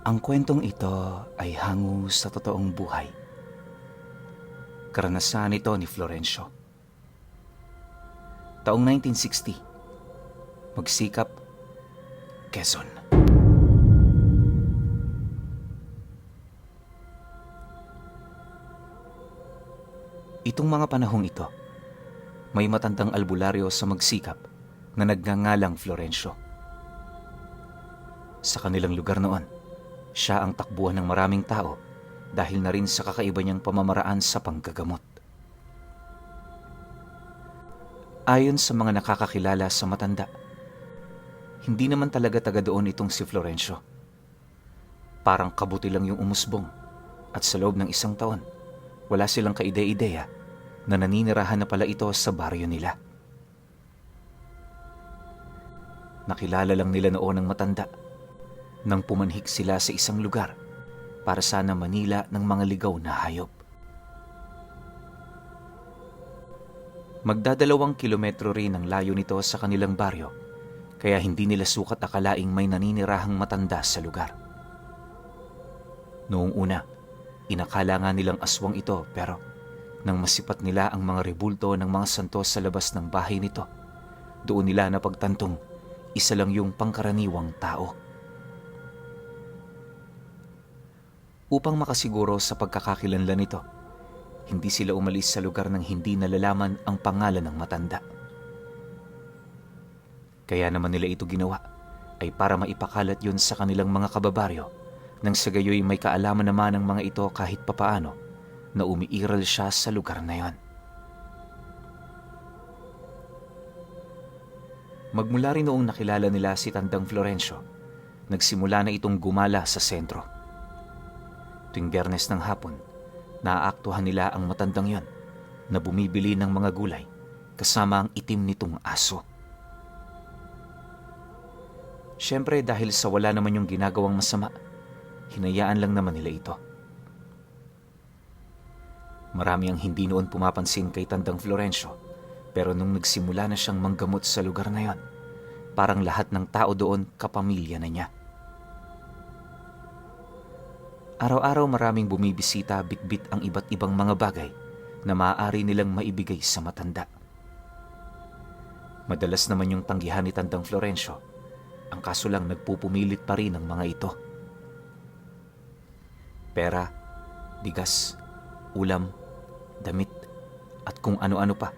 Ang kwentong ito ay hango sa totoong buhay. Karanasan ito ni Florencio. Taong 1960, Magsikap, Quezon. Itong mga panahong ito, may matandang albularyo sa Magsikap na nagngangalang Florencio. Sa kanilang lugar noon, siya ang takbuhan ng maraming tao dahil na rin sa kakaiba niyang pamamaraan sa panggagamot. Ayon sa mga nakakakilala sa matanda, hindi naman talaga taga doon itong si Florencio. Parang kabuti lang yung umusbong at sa loob ng isang taon, wala silang kaide-ideya na naninirahan na pala ito sa baryo nila. Nakilala lang nila noon ng matanda nang pumanhik sila sa isang lugar para sana manila ng mga ligaw na hayop. Magdadalawang kilometro rin ang layo nito sa kanilang baryo, kaya hindi nila sukat akalaing may naninirahang matanda sa lugar. Noong una, inakala nga nilang aswang ito, pero nang masipat nila ang mga rebulto ng mga santo sa labas ng bahay nito, doon nila napagtantong isa lang yung pangkaraniwang tao. Upang makasiguro sa pagkakakilanlan nito, hindi sila umalis sa lugar nang hindi nalalaman ang pangalan ng matanda. Kaya naman nila ito ginawa ay para maipakalat yun sa kanilang mga kababaryo, nang sa gayoy may kaalaman naman ng mga ito kahit papaano na umiiral siya sa lugar na yon. Magmula rin noong nakilala nila si Tandang Florencio, nagsimula na itong gumala sa sentro. Tuwing Biyernes ng hapon, naaaktuhan nila ang matandang yon na bumibili ng mga gulay kasama ang itim nitong aso. Siyempre dahil sa wala naman yung ginagawang masama, hinayaan lang naman nila ito. Marami ang hindi noon pumapansin kay Tandang Florencio, pero nung nagsimula na siyang manggamot sa lugar na yon, parang lahat ng tao doon kapamilya na niya. Araw-araw maraming bumibisita, bitbit ang iba't ibang mga bagay na maaari nilang maibigay sa matanda. Madalas naman yung tanggihan ni Tandang Florencio, ang kaso lang nagpupumilit pa rin ang mga ito. Pera, bigas, ulam, damit, at kung ano-ano pa,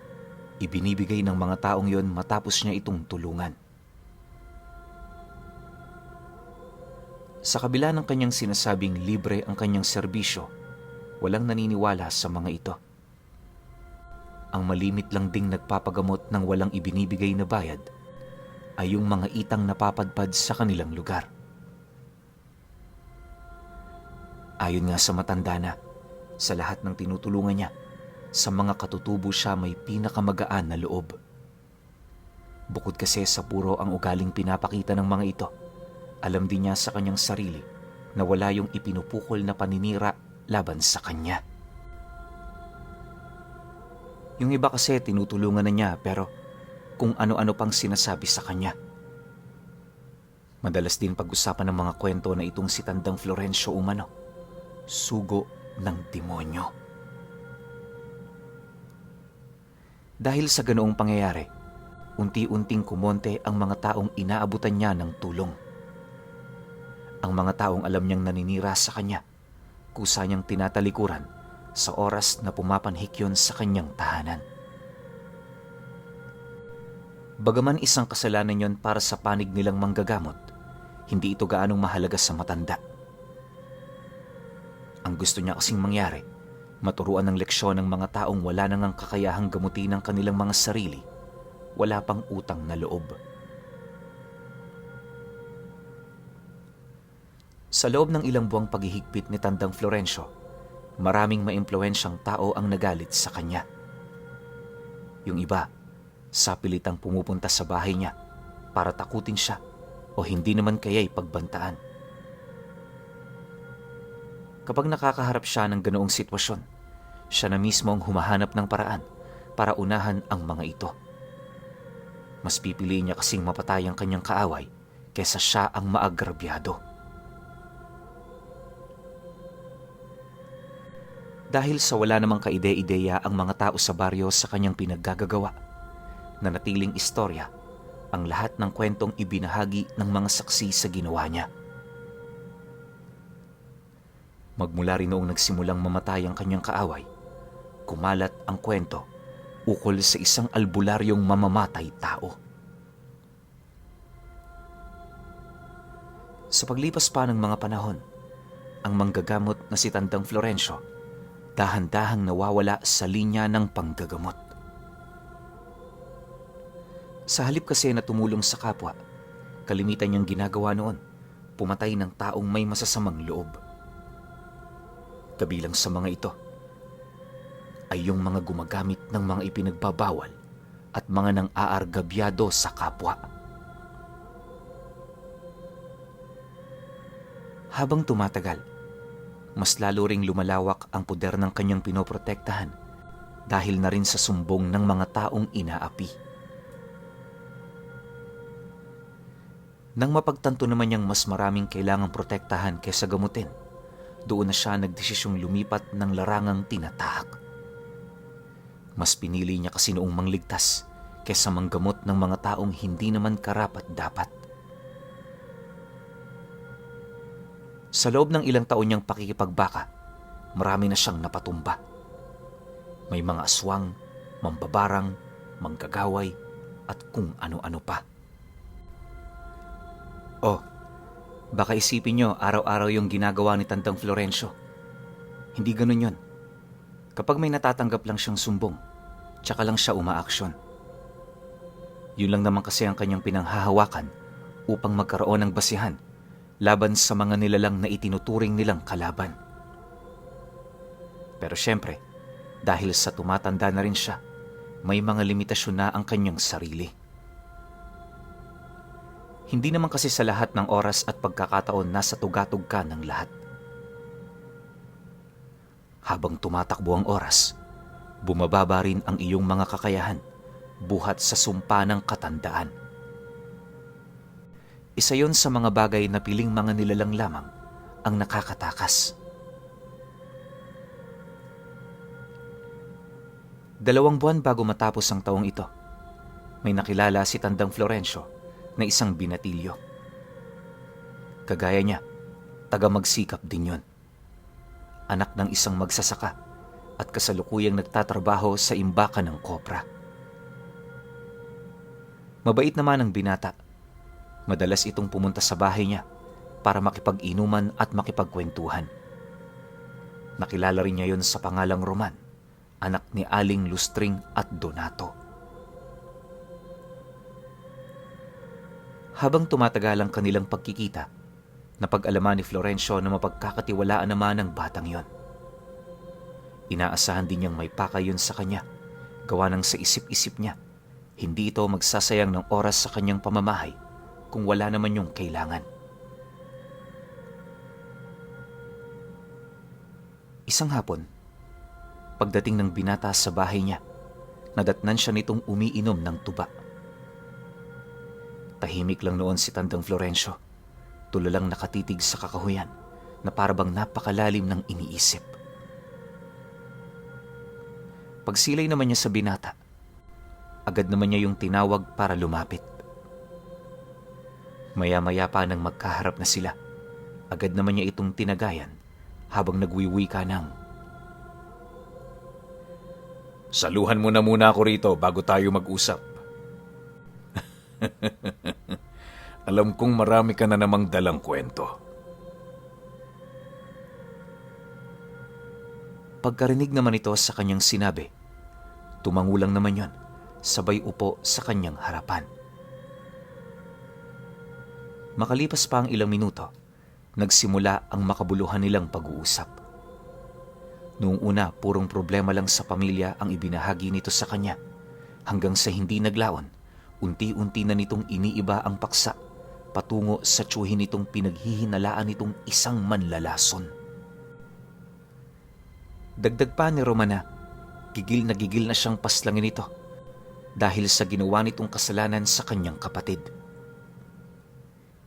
ibinibigay ng mga taong yon matapos niya itong tulungan. Sa kabila ng kanyang sinasabing libre ang kanyang serbisyo, walang naniniwala sa mga ito. Ang malimit lang ding nagpapagamot ng walang ibinibigay na bayad ay yung mga itang napapadpad sa kanilang lugar. Ayon nga sa matanda na, sa lahat ng tinutulungan niya, sa mga katutubo siya may pinakamagaan na loob. Bukod kasi sa puro ang ugaling pinapakita ng mga ito, alam din niya sa kanyang sarili na wala yung ipinupukol na paninira laban sa kanya. Yung iba kasi tinutulungan na niya pero kung ano-ano pang sinasabi sa kanya. Madalas din pag-usapan ng mga kwento na itong si Tandang Florencio umano, sugo ng demonyo. Dahil sa ganoong pangyayari, unti-unting kumonte ang mga taong inaabutan niya ng tulong. Ang mga taong alam niyang naninira sa kanya, kusa niyang tinatalikuran sa oras na pumapanhik yun sa kanyang tahanan. Bagaman isang kasalanan yon para sa panig nilang manggagamot, hindi ito gaanong mahalaga sa matanda. Ang gusto niya kasing mangyari, maturuan ng leksyon ng mga taong wala nang kakayahang gamutin ang kanilang mga sarili, wala pang utang na loob. Sa loob ng ilang buwang paghihigpit ni Tandang Florencio, maraming maimpluwensyang tao ang nagalit sa kanya. Yung iba, sapilitang pumupunta sa bahay niya para takutin siya o hindi naman kaya'y pagbantaan. Kapag nakakaharap siya ng ganoong sitwasyon, siya na mismo ang humahanap ng paraan para unahan ang mga ito. Mas pipiliin niya kasing mapatay ang kanyang kaaway kesa siya ang maagrabyado. Dahil sa wala namang kaide-ideya ang mga tao sa baryo sa kanyang pinaggagawa, nanatiling istorya ang lahat ng kwentong ibinahagi ng mga saksi sa ginawa niya. Magmula rin noong nagsimulang mamatay ang kanyang kaaway, kumalat ang kwento ukol sa isang albularyong mamamatay tao. Sa paglipas pa ng mga panahon, ang manggagamot na si Tandang Florencio dahan-dahang nawawala sa linya ng panggagamot. Sa halip kasi na tumulong sa kapwa, kalimitan niyang ginagawa noon, pumatay ng taong may masasamang loob. Kabilang sa mga ito ay yung mga gumagamit ng mga ipinagbabawal at mga nang-aargabyado sa kapwa. Habang tumatagal, mas lalo ring lumalawak ang poder ng kanyang pinoprotektahan dahil na rin sa sumbong ng mga taong inaapi. Nang mapagtanto naman niyang mas maraming kailangang protektahan kaysa gamutin, doon na siya nagdesisyong lumipat ng larangang tinatahak. Mas pinili niya kasi noong mangligtas kaysa manggamot ng mga taong hindi naman karapat-dapat. Sa loob ng ilang taon niyang pakikipagbaka, marami na siyang napatumba. May mga aswang, mambabarang, manggagaway, at kung ano-ano pa. Oh, baka isipin niyo araw-araw yung ginagawa ni Tandang Florencio. Hindi ganun yun. Kapag may natatanggap lang siyang sumbong, tsaka lang siya umaaksyon. Yun lang naman kasi ang kanyang pinanghahawakan upang magkaroon ng basihan laban sa mga nilalang na itinuturing nilang kalaban. Pero syempre, dahil sa tumatanda na rin siya, may mga limitasyon na ang kanyang sarili. Hindi naman kasi sa lahat ng oras at pagkakataon nasa tugatog ka ng lahat. Habang tumatakbo ang oras, bumababa rin ang iyong mga kakayahan buhat sa sumpa ng katandaan. Isa yon sa mga bagay na piling mga nilalang lamang ang nakakatakas. 2 buwan bago matapos ang taong ito, may nakilala si Tandang Florencio na isang binatilyo. Kagaya niya, taga-magsikap din yon. Anak ng isang magsasaka at kasalukuyang nagtatrabaho sa imbakan ng kopra. Mabait naman ang binata. Madalas itong pumunta sa bahay niya para makipag-inuman at makipagkwentuhan. Nakilala rin niya yon sa pangalang Roman, anak ni Aling Lustring at Donato. Habang tumatagal ang kanilang pagkikita, napag-alaman ni Florencio na mapagkakatiwalaan naman ang batang yon. Inaasahan din niyang may pakay yun sa kanya, gawa ng sa isip-isip niya, hindi ito magsasayang ng oras sa kanyang pamamahay kung wala naman yung kailangan. Isang hapon, pagdating ng binata sa bahay niya, nadatnan siya nitong umiinom ng tuba. Tahimik lang noon si Tandang Florencio, tulalang nakatitig sa kakahuyan na parabang napakalalim ng iniisip. Pagsilay naman niya sa binata, agad naman niya yung tinawag para lumapit. Maya-maya pa nang magkaharap na sila, agad naman niya itong tinagayan habang nagwiwika ng, "Saluhan mo na muna ako rito bago tayo mag-usap." "Alam kong marami ka na namang dalang kwento." Pagkarinig naman ito sa kanyang sinabi, tumangulang naman yon, sabay upo sa kanyang harapan. Makalipas pa ang ilang minuto, nagsimula ang makabuluhan nilang pag-uusap. Noong una, purong problema lang sa pamilya ang ibinahagi nito sa kanya, hanggang sa hindi naglaon, unti-unti na nitong iniiba ang paksa patungo sa tiyuhin nitong pinaghihinalaan nitong isang manlalason. Dagdag pa ni Romana, gigil na siyang paslangin ito dahil sa ginawa nitong kasalanan sa kanyang kapatid.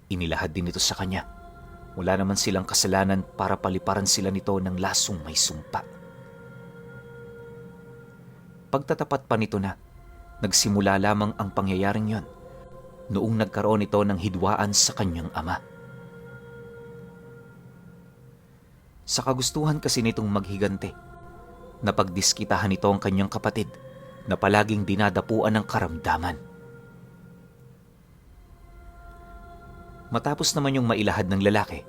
Inilahad din ito sa kanya. Wala naman silang kasalanan para paliparan sila nito ng lasong may sumpa. pagtatapat pa nito na nagsimula lamang ang pangyayaring yon noong nagkaroon ito ng hidwaan sa kanyang ama. Sa kagustuhan kasi nitong maghigante, napagdiskitahan nito ang kanyang kapatid na palaging dinadapuan ng karamdaman. Matapos naman yung mailahad ng lalaki,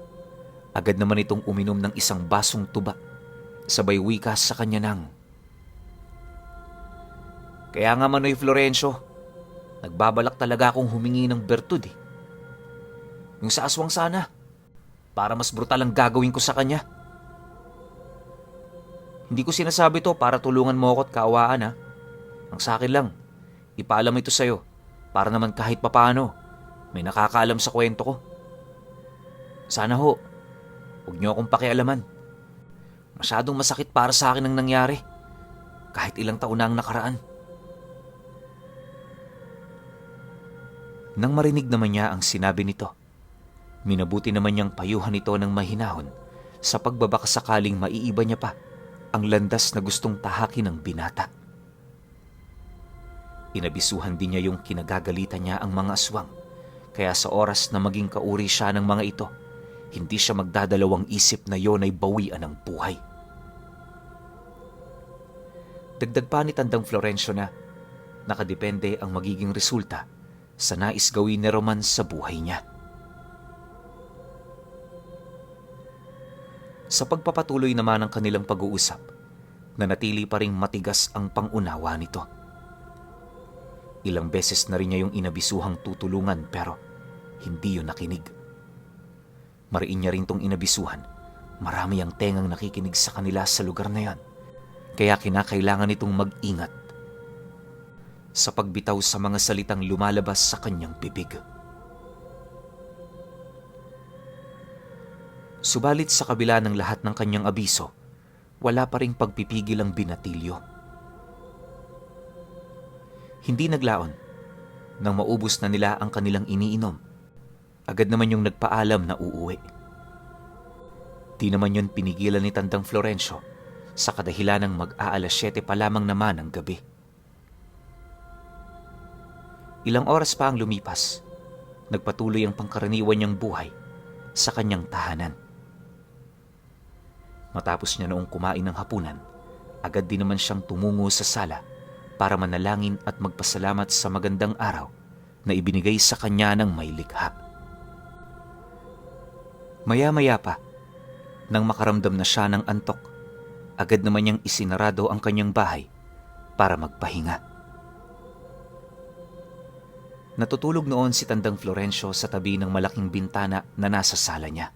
agad naman itong uminom ng isang basong tuba, sabay wika sa kanya ng, "Kaya nga Manoy Florencio, nagbabalak talaga akong humingi ng bertud eh. Yung sa aswang sana, para mas brutal ang gagawin ko sa kanya. Hindi ko sinasabi to para tulungan mo ako at kaawaan ha. Ang sa akin lang, ipaalam ito sa'yo para naman kahit papaano may nakakaalam sa kwento ko. Sana ho, huwag niyo akong pakialaman. Masyadong masakit para sa akin ang nangyari, kahit ilang taon na ang nakaraan." Nang marinig naman niya ang sinabi nito, minabuti naman niyang payuhan ito ng mahinahon sa pagbabaka sakaling maiiba niya pa ang landas na gustong tahakin ng binata. Inabisuhan din niya yung kinagagalitan niya ang mga aswang, kaya sa oras na maging kauri siya ng mga ito, hindi siya magdadalawang isip na yon ay bawian ng buhay. Dagdag pa ni Tandang Florencio na nakadepende ang magiging resulta sa nais gawin ni Roman sa buhay niya. Sa pagpapatuloy naman ng kanilang pag-uusap, nanatili pa ring matigas ang pangunawa nito. Ilang beses na rin niya yung inabisuhang tutulungan pero hindi yun nakinig. Mariin niya rin tong inabisuhan, marami ang tengang nakikinig sa kanila sa lugar na yan, kaya kinakailangan nitong mag-ingat sa pagbitaw sa mga salitang lumalabas sa kanyang bibig. Subalit sa kabila ng lahat ng kanyang abiso, wala pa ring pagpipigil ang binatilyo. Hindi naglaon. Nang maubos na nila ang kanilang iniinom, agad naman yung nagpaalam na uuwi. Di naman yun pinigilan ni Tandang Florencio sa kadahilan ng mag-aalas 7 pa lamang naman ang gabi. Ilang oras pa ang lumipas, nagpatuloy ang pangkaraniwan niyang buhay sa kanyang tahanan. Matapos niya noong kumain ng hapunan, agad din naman siyang tumungo sa sala para manalangin at magpasalamat sa magandang araw na ibinigay sa kanya ng may likha. Maya-maya pa, nang makaramdam na siya ng antok, agad naman niyang isinarado ang kanyang bahay para magpahinga. Natutulog noon si Tandang Florencio sa tabi ng malaking bintana na nasa sala niya.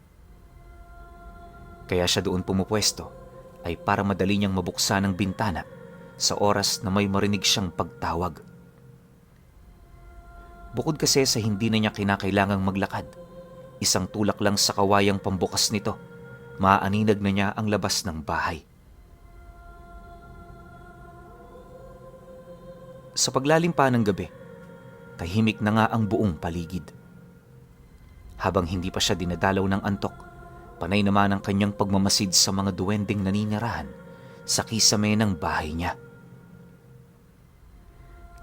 Kaya siya doon pumupwesto ay para madali niyang mabuksan ang bintana sa oras na may marinig siyang pagtawag. Bukod kasi sa hindi na niya kinakailangang maglakad, isang tulak lang sa kawayang pambukas nito, maaaninag na niya ang labas ng bahay. Sa paglalim pa ng gabi, tahimik na nga ang buong paligid. Habang hindi pa siya dinadalaw ng antok, panay naman ang kanyang pagmamasid sa mga duwending naninirahan sa kisame ng bahay niya.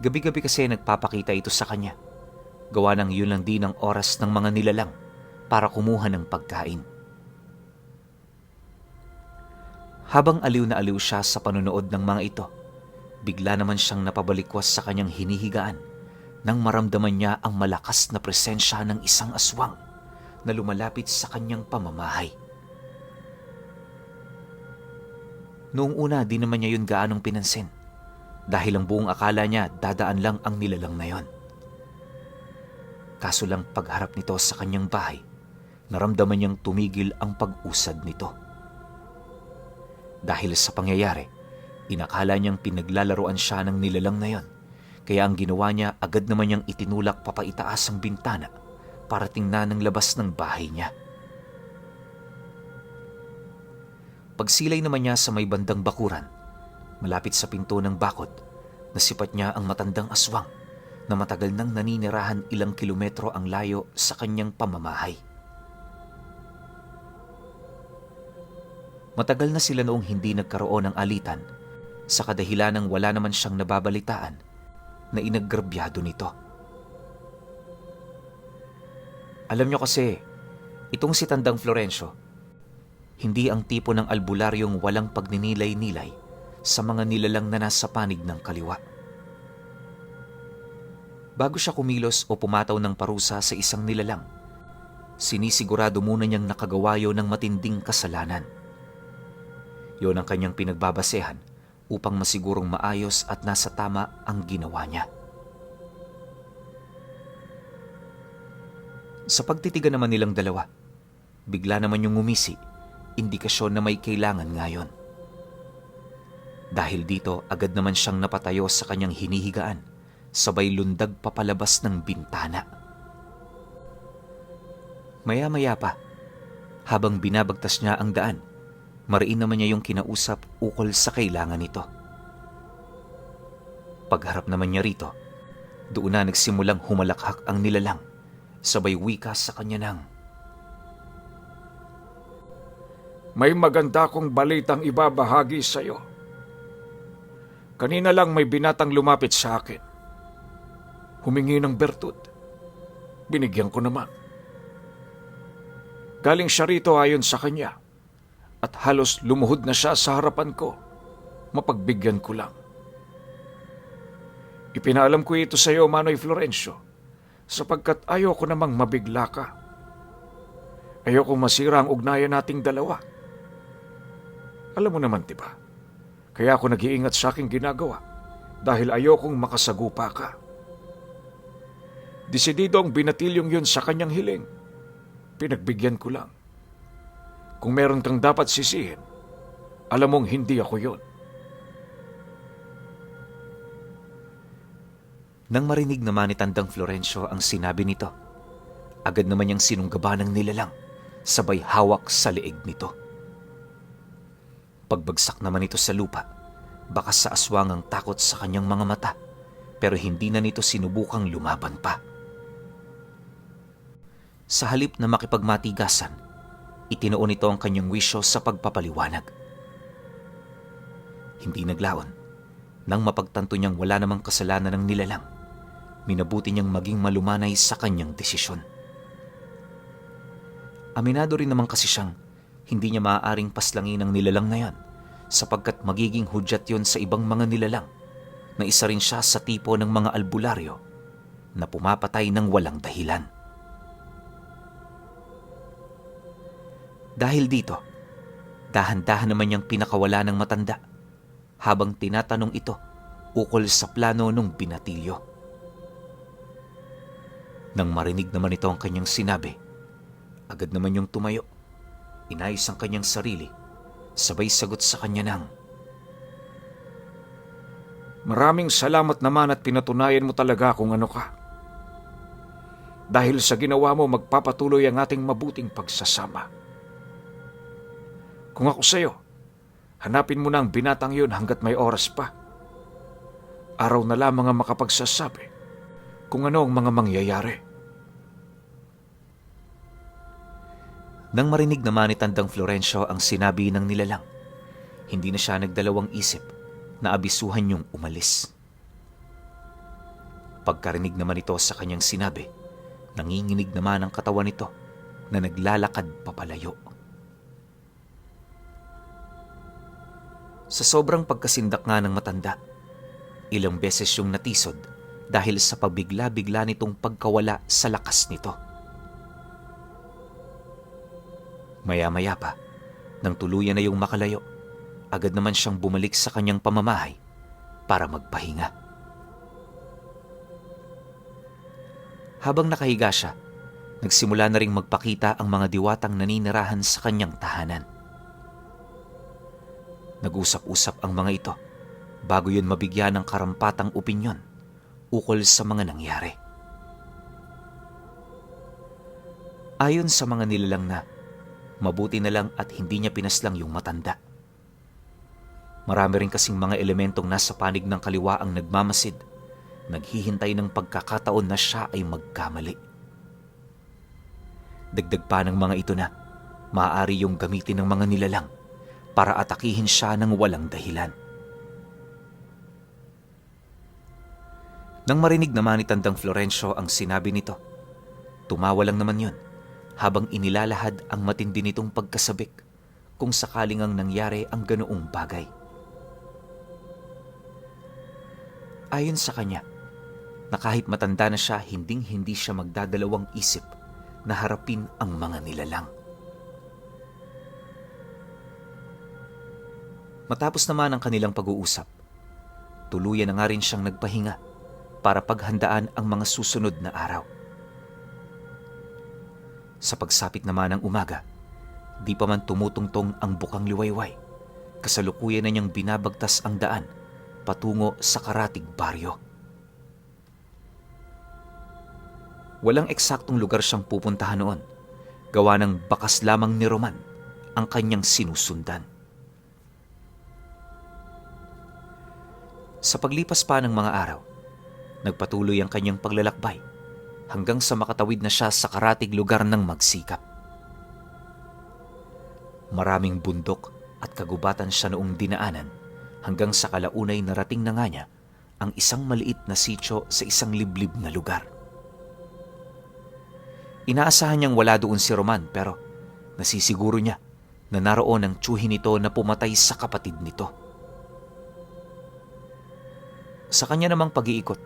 Gabi-gabi kasi nagpapakita ito sa kanya. Gawa ng yun lang din ang oras ng mga nilalang para kumuha ng pagkain. Habang aliw na aliw siya sa panonood ng mga ito, bigla naman siyang napabalikwas sa kanyang hinihigaan nang maramdaman niya ang malakas na presensya ng isang aswang na lumalapit sa kanyang pamamahay. Noong una, di naman niya yun gaanong pinansin dahil ang buong akala niya dadaan lang ang nilalang na yon. Kaso lang pagharap nito sa kanyang bahay, naramdaman niyang tumigil ang pag-usad nito. Dahil sa pangyayari, inakala niyang pinaglalaroan siya ng nilalang na yon, kaya ang ginawa niya agad naman niyang itinulak papaitaas ang bintana para tingnan ang labas ng bahay niya. Pagsilay naman niya sa may bandang bakuran, malapit sa pinto ng bakod, nasipat niya ang matandang aswang na matagal nang naninirahan ilang kilometro ang layo sa kanyang pamamahay. Matagal na sila noong hindi nagkaroon ng alitan, sa kadahilan ng wala naman siyang nababalitaan na inagrabyado nito. Alam niyo kasi, itong si Tandang Florencio, hindi ang tipo ng albularyong walang pagninilay-nilay sa mga nilalang na nasa panig ng kaliwa. Bago siya kumilos o pumataw ng parusa sa isang nilalang, sinisigurado muna niyang nakagawa yun ng matinding kasalanan. Yon ang kanyang pinagbabasehan upang masigurong maayos at nasa tama ang ginawa niya. Sa pagtitigan naman nilang dalawa, bigla naman yung ngumisi, indikasyon na may kailangan ngayon. Dahil dito, agad naman siyang napatayo sa kanyang hinihigaan, sabay lundag papalabas ng bintana. Maya-maya pa, habang binabagtas niya ang daan, mariin naman niya yung kinausap ukol sa kailangan nito. Pagharap naman niya rito, doon na nagsimulang humalakhak ang nilalang, sabay wika sa kanya ng, "May maganda kong balitang ibabahagi sa iyo. Kanina lang may binatang lumapit sa akin. Humingi ng bertud. Binigyan ko naman. Galing siya rito ayon sa kanya at halos lumuhod na siya sa harapan ko. Mapagbigyan ko lang. Ipinaalam ko ito sa iyo, Manoy Florencio, sapagkat ayoko namang mabigla ka. Ayoko masira ang ugnayan nating dalawa. Alam mo naman, diba? Kaya ako nag-iingat sa aking ginagawa dahil ayokong makasagupa ka. Desidido ang binatilyong yun sa kanyang hiling. Pinagbigyan ko lang. Kung meron kang dapat sisihin, alam mong hindi ako yun." Nang marinig naman ni Tandang Florencio ang sinabi nito, agad naman niyang sinunggaban ng nilalang, sabay hawak sa leeg nito. Pagbagsak naman ito sa lupa, bakas sa aswang ang takot sa kanyang mga mata, pero hindi na nito sinubukang lumaban pa. Sa halip na makipagmatigasan, itinoon nito ang kanyang wisyo sa pagpapaliwanag. Hindi naglaon. Nang mapagtanto niyang wala namang kasalanan ng nilalang, minabuti niyang maging malumanay sa kanyang desisyon. Aminado rin naman kasi siyang hindi niya maaaring paslangin ang nilalang na yan, sapagkat magiging hudyat yon sa ibang mga nilalang na isa rin siya sa tipo ng mga albularyo na pumapatay ng walang dahilan. Dahil dito, dahan-dahan naman niyang pinakawala ng matanda habang tinatanong ito ukol sa plano ng binatilyo. Nang marinig naman ito ang kanyang sinabi, agad naman yung tumayo, inayos ang kanyang sarili, sabay sagot sa kanya ng, "Maraming salamat naman at pinatunayan mo talaga kung ano ka. Dahil sa ginawa mo, magpapatuloy ang ating mabuting pagsasama. Kung ako sa'yo, hanapin mo na ang binatang yun hanggat may oras pa. Araw na lamang ang makapagsasabi kung ano ang mga mangyayari." Nang marinig naman ni Tandang Florencio ang sinabi ng nilalang, hindi na siya nagdalawang isip na abisuhan niyong umalis. Pagkarinig naman ito sa kanyang sinabi, nanginginig naman ang katawan nito na naglalakad papalayo. Sa sobrang pagkasindak nga ng matanda, ilang beses yung natisod dahil sa pabigla-bigla nitong pagkawala sa lakas nito. Maya-maya pa, nang tuluyan na yung makalayo, agad naman siyang bumalik sa kanyang pamamahay para magpahinga. Habang nakahiga siya, nagsimula na ring magpakita ang mga diwatang naninirahan sa kanyang tahanan. Nag-usap-usap ang mga ito bago yun mabigyan ng karampatang opinyon ukol sa mga nangyari. Ayon sa mga nilalang na, mabuti na lang at hindi niya pinaslang yung matanda. Marami rin kasing mga elementong nasa panig ng kaliwa ang nagmamasid, naghihintay ng pagkakataon na siya ay magkamali. Dagdag pa ng mga ito na maaari yung gamitin ng mga nilalang para atakihin siya ng walang dahilan. Nang marinig naman ni Tandang Florencio ang sinabi nito, tumawa lang naman yun habang inilalahad ang matindi nitong pagkasabik kung sakaling ang nangyari ang ganoong bagay. Ayon sa kanya, na kahit matanda na siya, hinding-hindi siya magdadalawang isip na harapin ang mga nilalang. Matapos naman ang kanilang pag-uusap, tuluyan na nga rin siyang nagpahinga para paghandaan ang mga susunod na araw. Sa pagsapit naman ng umaga, di pa man tumutungtong ang bukang liwayway, kasalukuyan na niyang binabagtas ang daan patungo sa Karatig Baryo. Walang eksaktong lugar siyang pupuntahan noon, gawa ng bakas lamang ni Roman ang kanyang sinusundan. Sa paglipas pa ng mga araw, nagpatuloy ang kanyang paglalakbay hanggang sa makatawid na siya sa karatig lugar ng magsikap. Maraming bundok at kagubatan siya noong dinaanan hanggang sa kalaunay narating na nga niya ang isang maliit na sityo sa isang liblib na lugar. Inaasahan niyang wala doon si Roman pero nasisiguro niya na naroon ang tiyuhin nito na pumatay sa kapatid nito. Sa kanya namang pag-iikot,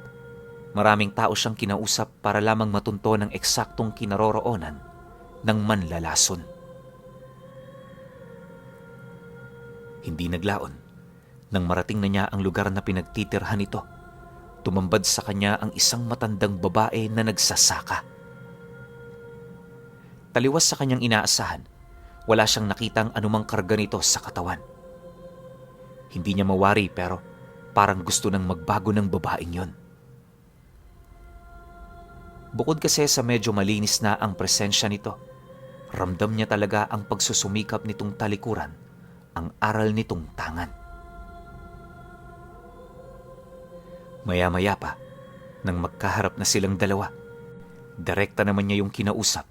maraming tao siyang kinausap para lamang matunto ng eksaktong kinaroroonan ng manlalason. Hindi naglaon, nang marating na niya ang lugar na pinagtitirhan nito, tumambad sa kanya ang isang matandang babae na nagsasaka. Taliwas sa kanyang inaasahan, wala siyang nakitang anumang karga nito sa katawan. Hindi niya mawari pero parang gusto nang magbago ng babaeng yon. Bukod kasi sa medyo malinis na ang presensya nito, ramdam niya talaga ang pagsusumikap nitong talikuran, ang aral nitong tangan. Maya-maya pa, nang magkaharap na silang dalawa, direkta naman niya yung kinausap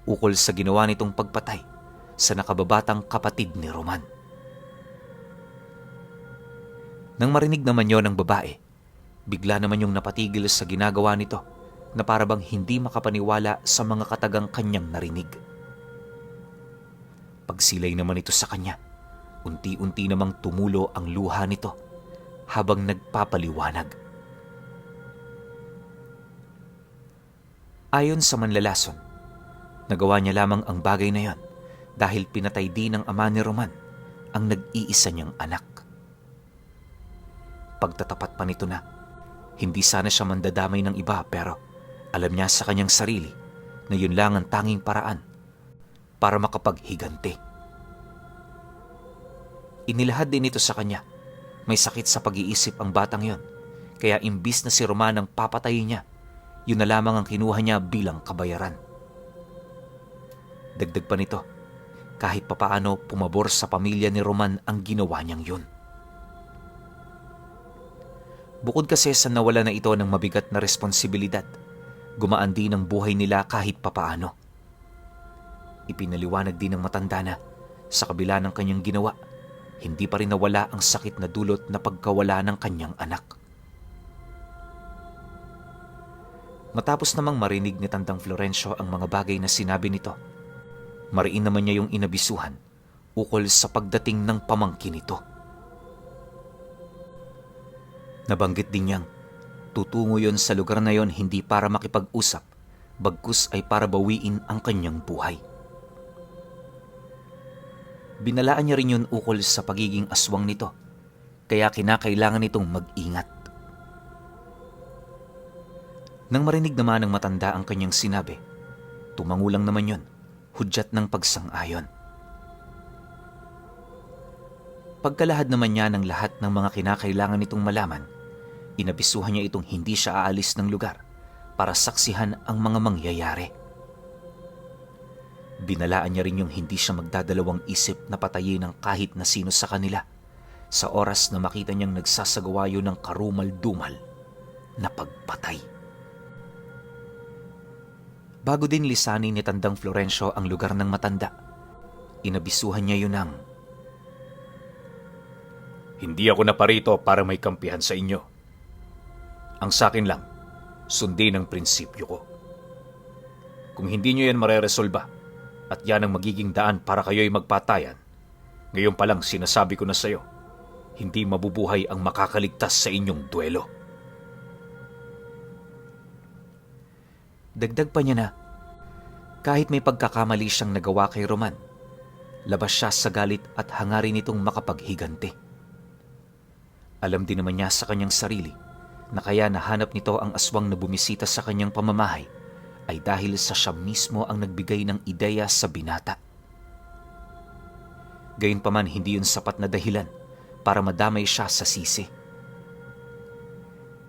ukol sa ginawa nitong pagpatay sa nakababatang kapatid ni Roman. Nang marinig naman yon ng babae, bigla naman yung napatigil sa ginagawa nito na parabang hindi makapaniwala sa mga katagang kanyang narinig. Pagsilay naman ito sa kanya, unti-unti namang tumulo ang luha nito habang nagpapaliwanag. Ayon sa manlalason, nagawa niya lamang ang bagay na yon dahil pinatay din ng ama ni Roman ang nag-iisa niyang anak. Pagtatapat pa nito na, hindi sana siya mandadamay ng iba pero alam niya sa kanyang sarili na yun lang ang tanging paraan para makapaghiganti. Inilahad din ito sa kanya. May sakit sa pag-iisip ang batang yon, kaya imbis na si Roman ang papatayin niya, yun na lamang ang kinuha niya bilang kabayaran. Dagdag pa nito, kahit papaano pumabor sa pamilya ni Roman ang ginawa niyang yun. Bukod kasi sa nawala na ito ng mabigat na responsibilidad, gumaan din ang buhay nila kahit papaano. Ipinaliwanag din ng matanda na sa kabila ng kanyang ginawa, hindi pa rin nawala ang sakit na dulot na pagkawala ng kanyang anak. Matapos namang marinig ni Tandang Florencio ang mga bagay na sinabi nito, mariin naman niya yung inabisuhan ukol sa pagdating ng pamangkin nito. Nabanggit din niyang tutungo yon sa lugar na yon hindi para makipag-usap, bagkus ay para bawiin ang kanyang buhay. Binalaan niya rin yun ukol sa pagiging aswang nito, kaya kinakailangan nitong mag-ingat. Nang marinig naman ng matanda ang kanyang sinabi, tumangulang naman yun, hudyat ng pagsang-ayon. Pagkalahad naman niya ng lahat ng mga kinakailangan nitong malaman, inabisuhan niya itong hindi siya aalis ng lugar para saksihan ang mga mangyayari. Binalaan niya rin yung hindi siya magdadalawang isip na patayin ng kahit na sino sa kanila sa oras na makita niyang nagsasagawa yun ng karumal-dumal na pagpatay. Bago din lisanin ni Tandang Florencio ang lugar ng matanda, inabisuhan niya yun ng, Hindi ako naparito para may kampihan sa inyo. Ang sakin lang, Sundin ang prinsipyo ko. Kung hindi nyo yan mareresolba at yan ang magiging daan para kayo'y magpatayan, ngayon pa lang sinasabi ko na sa'yo, hindi mabubuhay ang makakaligtas sa inyong duelo. Dagdag pa niya na, kahit may pagkakamali siyang nagawa kay Roman, labas siya sa galit at hangarin nitong makapaghiganti. Alam din naman niya sa kanyang sarili na kaya nahanap nito ang aswang na bumisita sa kanyang pamamahay ay dahil sa siya mismo ang nagbigay ng ideya sa binata. Gayunpaman, hindi yun sapat na dahilan para madamay siya sa sisi.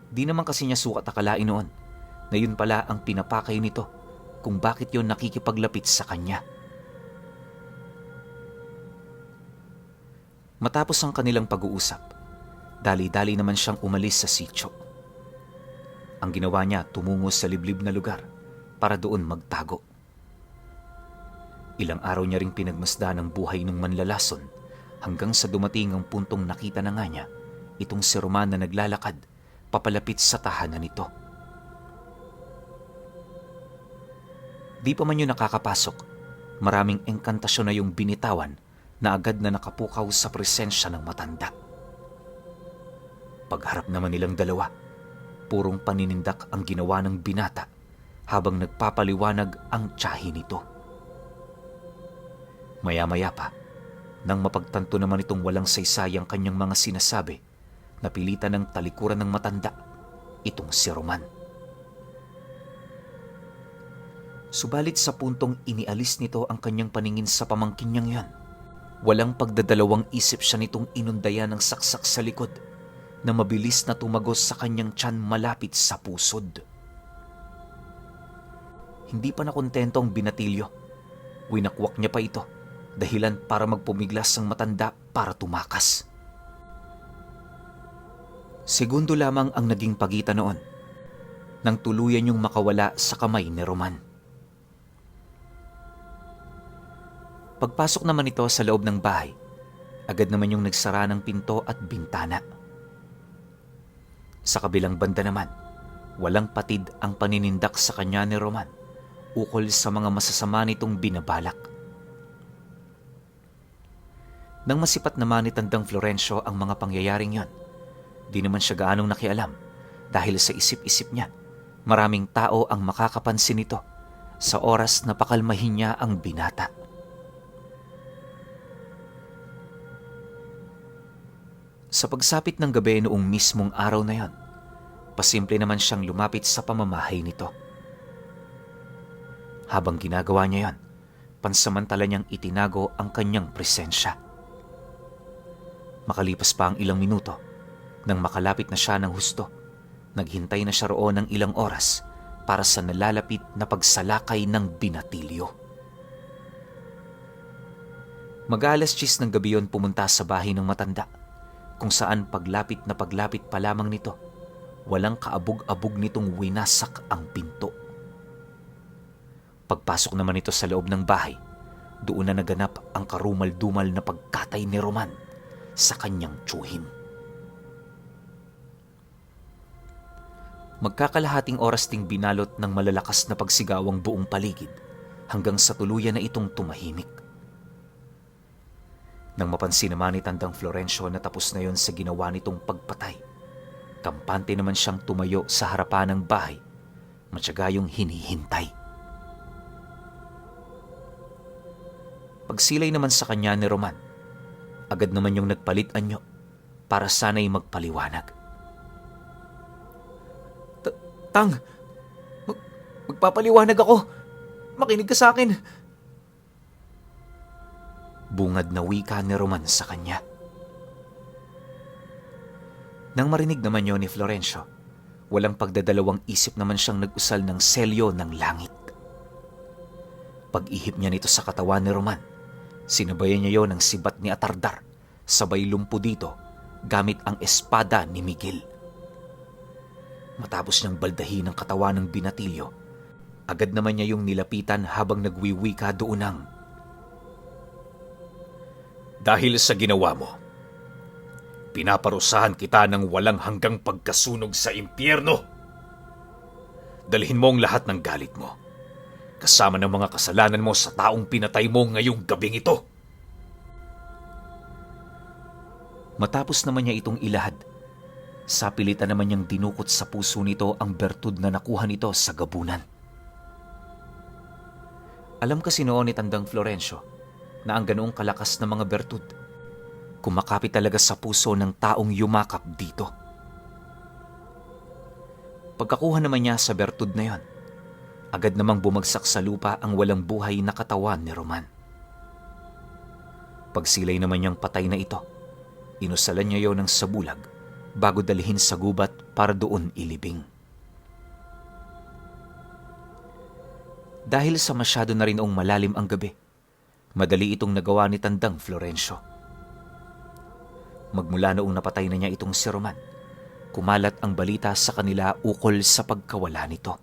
Di naman kasi niya sukat akalain noon na yun pala ang pinapakay nito kung bakit yun nakikipaglapit sa kanya. Matapos ang kanilang pag-uusap, dali-dali naman siyang umalis sa sitio. Ang ginawa niya, tumungo sa liblib na lugar para doon magtago. Ilang araw niya ring pinagmasdan ang buhay ng manlalason hanggang sa dumating ang puntong nakita na nga niya itong si Roman na naglalakad papalapit sa tahanan nito. Di pa man yun nakakapasok, maraming engkantasyon na yung binitawan na agad na nakapukaw sa presensya ng matanda. Pagharap naman nilang dalawa, purong paninindak ang ginawa ng binata habang nagpapaliwanag ang tiyahin nito. Maya-maya pa, nang mapagtanto naman itong walang saysay ang kanyang mga sinasabi, napilitan ng talikuran ng matanda itong si Roman. Subalit sa puntong inialis nito ang kanyang paningin sa pamangkin niyang yan, walang pagdadalawang isip siya nitong inundayan ng saksak sa likod na mabilis na tumagos sa kanyang tiyan malapit sa pusod. Hindi pa nakontento ang binatilyo. Winakwak niya pa ito, dahilan para magpumiglas ang matanda para tumakas. Segundo lamang ang naging pagitan noon nang tuluyan niyong makawala sa kamay ni Roman. Pagpasok naman ito sa loob ng bahay, agad naman yung nagsara ng pinto at bintana. Sa kabilang banda naman, walang patid ang paninindak sa kanya ni Roman ukol sa mga masasama nitong binabalak. Nang masipat naman ni Tandang Florencio ang mga pangyayaring yon, di naman siya gaanong nakialam dahil sa isip-isip niya, maraming tao ang makakapansin nito sa oras na pakalmahin niya ang binata. Sa pagsapit ng gabi noong mismong araw na yon, pasimple naman siyang lumapit sa pamamahay nito. Habang ginagawa niya yon, pansamantala niyang itinago ang kanyang presensya. Makalipas pa ang ilang minuto, nang makalapit na siya ng husto, naghintay na siya roon ng ilang oras para sa nalalapit na pagsalakay ng binatilyo. Mag-alas 10 ng gabi yon pumunta sa bahay ng matanda, kung saan paglapit pa lamang nito, walang kaabog-abog nitong winasak ang pinto. Pagpasok naman ito sa loob ng bahay, doon na naganap ang karumal-dumal na pagkatay ni Roman sa kanyang tiyuhin. Magkakalahating oras ding binalot ng malalakas na pagsigaw ang buong paligid hanggang sa tuluyan na itong tumahimik. Nang mapansin naman ni Tandang Florencio na tapos na yon sa ginawa nitong pagpatay, kampante naman siyang tumayo sa harapan ng bahay, matiyagayong hinihintay. Pagsilay naman sa kanya ni Roman, agad naman yung nagpalit anyo para sana'y magpaliwanag. Tang, magpapaliwanag ako. Makinig ka sa akin. Bungad na wika ni Roman sa kanya. Nang marinig naman yun ni Florencio, walang pagdadalawang isip naman siyang nag-usal ng selyo ng langit. Pag-ihip niya nito sa katawan ni Roman, sinabayan niya yon ng sibat ni Atardar, sabay lumpo dito gamit ang espada ni Miguel. Matapos niyang baldahin ang katawan ng binatilyo, agad naman niya yung nilapitan habang nagwiwika doon ng, "Dahil sa ginawa mo, pinaparusahan kita ng walang hanggang pagkasunog sa impyerno. Dalhin mo ang lahat ng galit mo, kasama ng mga kasalanan mo sa taong pinatay mo ngayong gabing ito. Matapos naman niya itong ilahad, sa pilitan naman niyang dinukot sa puso nito ang bertud na nakuha nito sa gabunan. Alam kasi noon ni Tandang Florencio na ang ganoong kalakas na mga bertud, kumakapit talaga sa puso ng taong yumakap dito. Pagkakuha naman niya sa bertud na yon, agad namang bumagsak sa lupa ang walang buhay na katawan ni Roman. Pagsilay naman niyang patay na ito, inusalan niya yon ng sabulag bago dalhin sa gubat para doon ilibing. Dahil sa masyado na rin malalim ang gabi, madali itong nagawa ni Tandang Florencio. Magmula noong napatay na niya itong si Roman, kumalat ang balita sa kanila ukol sa pagkawala nito.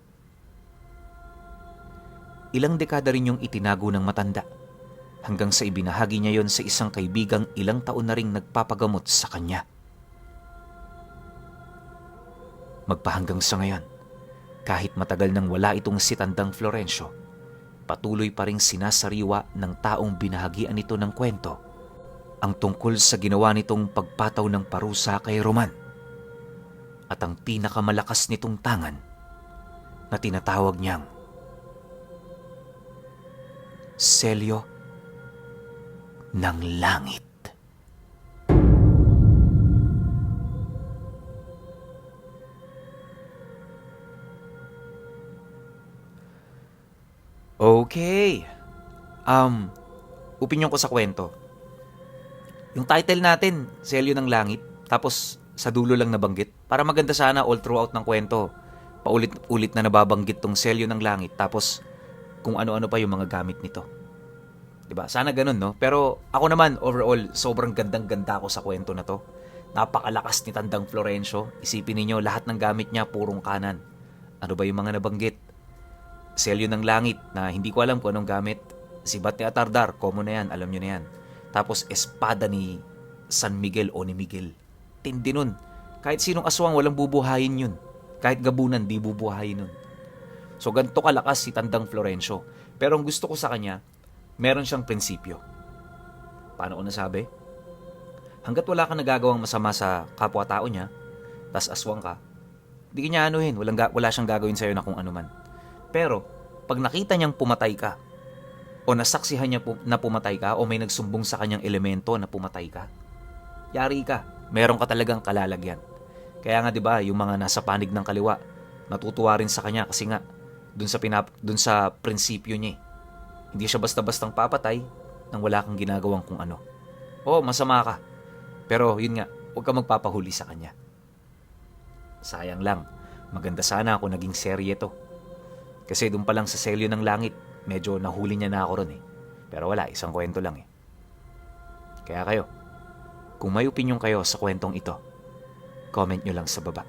Ilang dekada rin yung itinago ng matanda, hanggang sa ibinahagi niya yon sa isang kaibigang ilang taon na ring nagpapagamot sa kanya. Magpahanggang sa ngayon, kahit matagal nang wala itong si Tandang Florencio, patuloy pa ring sinasariwa ng taong binahagian nito ng kwento ang tungkol sa ginawa nitong pagpataw ng parusa kay Roman at ang pinakamalakas nitong tangan na tinatawag niyang Selyo ng Langit. Okay. Opinyon ko sa kwento. Yung title natin, Selyo ng Langit, tapos sa dulo lang nabanggit. Para maganda sana all throughout ng kwento. Paulit-ulit na nababanggit tong Selyo ng Langit, tapos kung ano-ano pa yung mga gamit nito. Diba? Sana ganun, no? Pero ako naman, overall, sobrang gandang-ganda ko sa kwento na to. Napakalakas ni Tandang Florencio. Isipin ninyo, lahat ng gamit niya, purong kanan. Ano ba yung mga nabanggit? Selyo ng Langit, na hindi ko alam kung anong gamit. Sibat ni Atardar, common na yan, alam nyo na yan. Tapos espada ni San Miguel o ni Miguel. Tindi nun. Kahit sinong aswang, walang bubuhayin yun. Kahit gabunan, di bubuhayin nun. So ganito kalakas si Tandang Florencio. Pero ang gusto ko sa kanya, meron siyang prinsipyo. Paano ko nasabi? Hanggat wala kang nagagawang masama sa kapwa-tao niya, tas aswang ka, di niya anuhin, wala siyang gagawin sa'yo na kung ano man. Pero, pag nakita niyang pumatay ka, o nasaksihan niya na pumatay ka, o may nagsumbong sa kanyang elemento na pumatay ka, yari ka, meron ka talagang kalalagyan. Kaya nga 'di ba, yung mga nasa panig ng kaliwa, natutuwa rin sa kanya kasi nga dun sa prinsipyo niya. Hindi siya basta-bastang papatay nang wala kang ginagawang kung ano. Oo, masama ka. Pero yun nga, huwag ka magpapahuli sa kanya. Sayang lang, maganda sana kung naging serye to. Kasi doon pa lang sa Selyo ng Langit, medyo nahuli niya na ako ron eh. Pero wala, isang kwento lang eh. Kaya kayo, kung may opinyon kayo sa kwentong ito, comment nyo lang sa baba.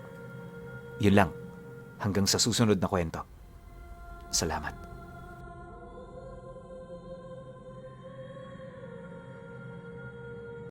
Yun lang, hanggang sa susunod na kwento. Salamat.